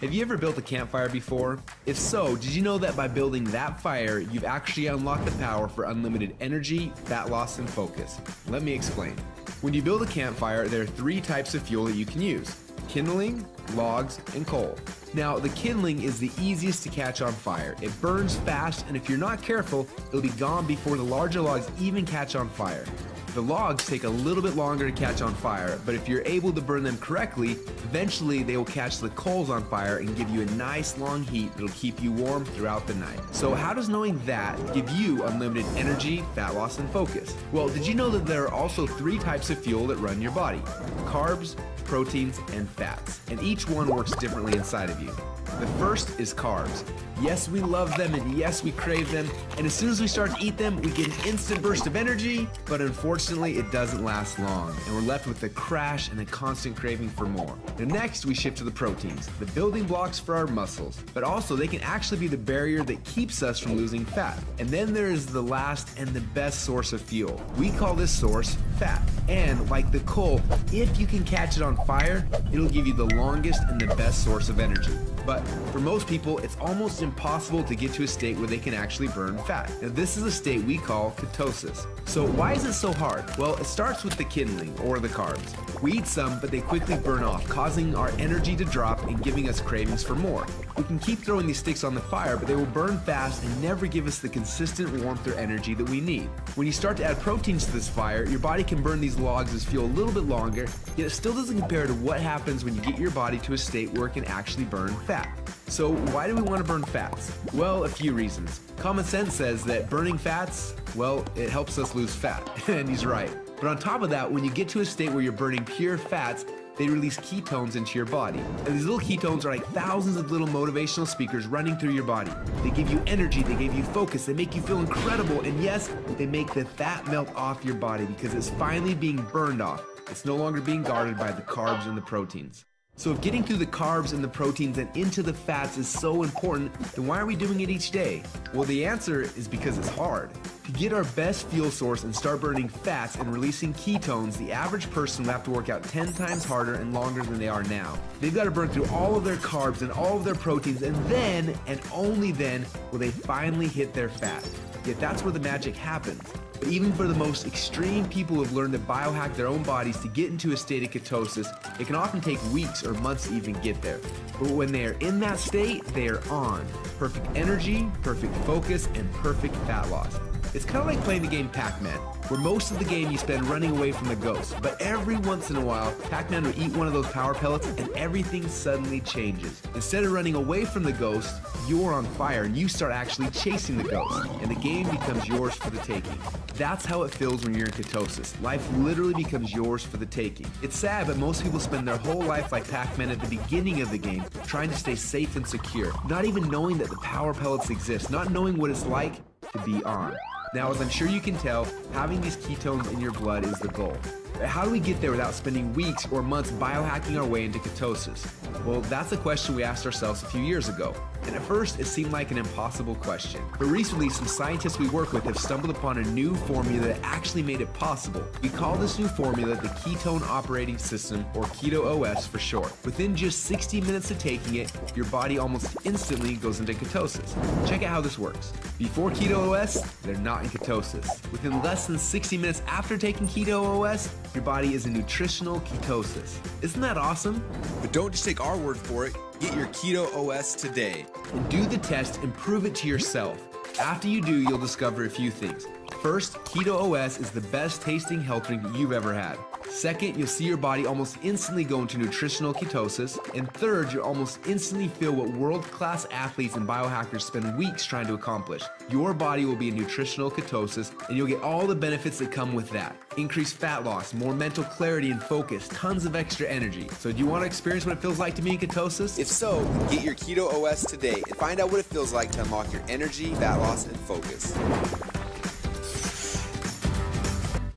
Have you ever built a campfire before? If so, did you know that by building that fire, you've actually unlocked the power for unlimited energy, fat loss, and focus? Let me explain. When you build a campfire, there are 3 types of fuel that you can use: kindling, logs, and coal. Now, the kindling is the easiest to catch on fire. It burns fast, and if you're not careful, it'll be gone before the larger logs even catch on fire. The logs take a little bit longer to catch on fire, but if you're able to burn them correctly, eventually they will catch the coals on fire and give you a nice long heat that'll keep you warm throughout the night. So how does knowing that give you unlimited energy, fat loss, and focus? Well, did you know that there are also 3 types of fuel that run your body? Carbs, proteins, and fats, and each one works differently inside of you. The first is carbs. Yes, we love them, and yes, we crave them, and as soon as we start to eat them, we get an instant burst of energy, but unfortunately, it doesn't last long, and we're left with a crash and a constant craving for more. And next, we shift to the proteins, the building blocks for our muscles, but also they can actually be the barrier that keeps us from losing fat. And then there is the last and the best source of fuel. We call this source fat. And like the coal, if you can catch it on fire, it'll give you the longest and the best source of energy. But for most people, it's almost impossible to get to a state where they can actually burn fat. Now, this is a state we call ketosis. So why is it so hard? Well, it starts with the kindling, or the carbs. We eat some, but they quickly burn off, causing our energy to drop and giving us cravings for more. We can keep throwing these sticks on the fire, but they will burn fast and never give us the consistent warmth or energy that we need. When you start to add proteins to this fire, your body can burn these logs as fuel a little bit longer, yet it still doesn't compare to what happens when you get your body to a state where it can actually burn fat. So why do we want to burn fats? Well, a few reasons. Common sense says that burning fats, well, it helps us lose fat, and he's right. But on top of that, when you get to a state where you're burning pure fats, they release ketones into your body. And these little ketones are like thousands of little motivational speakers running through your body. They give you energy, they give you focus, they make you feel incredible, and yes, they make the fat melt off your body because it's finally being burned off. It's no longer being guarded by the carbs and the proteins. So if getting through the carbs and the proteins and into the fats is so important, then why are we doing it each day? Well, the answer is because it's hard. To get our best fuel source and start burning fats and releasing ketones, the average person will have to work out 10 times harder and longer than they are now. They've got to burn through all of their carbs and all of their proteins, and then, and only then, will they finally hit their fat. Yet that's where the magic happens. But even for the most extreme people who have learned to biohack their own bodies to get into a state of ketosis, it can often take weeks or months to even get there. But when they are in that state, they are on. Perfect energy, perfect focus, and perfect fat loss. It's kind of like playing the game Pac-Man, where most of the game you spend running away from the ghost, but every once in a while, Pac-Man will eat one of those power pellets and everything suddenly changes. Instead of running away from the ghost, you're on fire and you start actually chasing the ghost, and the game becomes yours for the taking. That's how it feels when you're in ketosis. Life literally becomes yours for the taking. It's sad, but most people spend their whole life like Pac-Man at the beginning of the game, trying to stay safe and secure, not even knowing that the power pellets exist, not knowing what it's like to be on. Now, as I'm sure you can tell, having these ketones in your blood is the goal. But how do we get there without spending weeks or months biohacking our way into ketosis? Well, that's a question we asked ourselves a few years ago. And at first, it seemed like an impossible question. But recently, some scientists we work with have stumbled upon a new formula that actually made it possible. We call this new formula the Ketone Operating System, or Keto OS for short. Within just 60 minutes of taking it, your body almost instantly goes into ketosis. Check out how this works. Before Keto OS, they're not in ketosis. Within less than 60 minutes after taking Keto OS, your body is in nutritional ketosis. Isn't that awesome? But don't just take our word for it. Get your Keto OS today. And do the test and prove it to yourself. After you do, you'll discover a few things. First, Keto OS is the best tasting health drink you've ever had. Second, you'll see your body almost instantly go into nutritional ketosis. And third, you'll almost instantly feel what world-class athletes and biohackers spend weeks trying to accomplish. Your body will be in nutritional ketosis, and you'll get all the benefits that come with that. Increased fat loss, more mental clarity and focus, tons of extra energy. So do you want to experience what it feels like to be in ketosis? If so, get your Keto OS today and find out what it feels like to unlock your energy, fat loss, and focus.